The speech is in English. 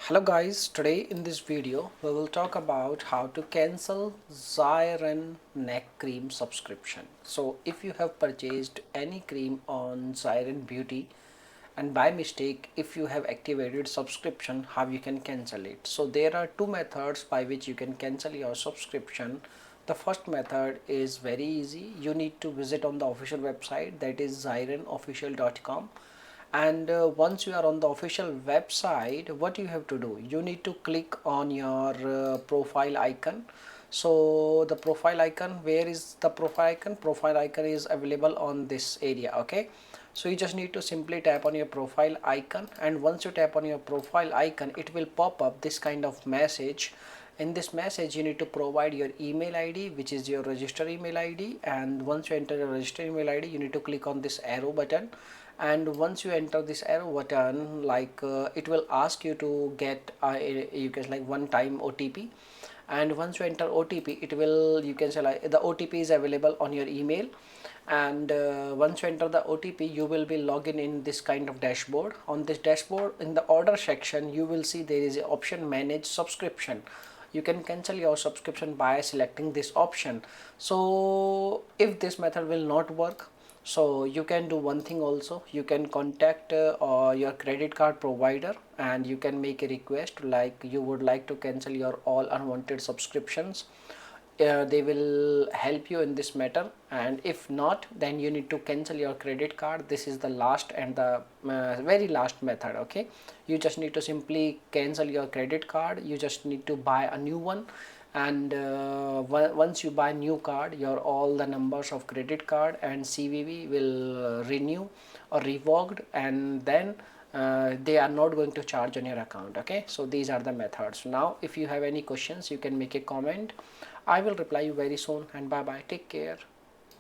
Hello guys, today in this video we will talk about how to cancel Zyren neck cream subscription. So if you have purchased any cream on Zyren Beauty and by mistake if you have activated subscription, how you can cancel it. So there are two methods by which you can cancel your subscription. The first method is very easy. You need to visit on the official website, that is zyrenofficial.com, and once you are on the official website, what you have to do, you need to click on your profile icon. So the profile icon, where is the profile icon is available on this area. Okay, so you just need to simply tap on your profile icon, and once you tap on your profile icon, it will pop up this kind of message. In this message you need to provide your email id, which is your register email id, and once you enter your register email id, you need to click on this arrow button. And once you enter this arrow button, it will ask you to get you can like one time OTP. And once you enter OTP, it will, you can say like the OTP is available on your email. And once you enter the OTP, you will be logging in this kind of dashboard. On this dashboard, in the order section, you will see there is an option manage subscription. You can cancel your subscription by selecting this option. So if this method will not work, so you can do one thing also. You can contact your credit card provider and you can make a request like you would like to cancel your all unwanted subscriptions. They will help you in this matter, and if not, then you need to cancel your credit card. This is the last and the very last method. Okay, you just need to simply cancel your credit card. You just need to buy a new one, and once you buy new card, your all the numbers of credit card and CVV will renew or revoked, and then they are not going to charge on your account. Okay, so these are the methods. Now if you have any questions, you can make a comment. I will reply you very soon, and bye bye, take care.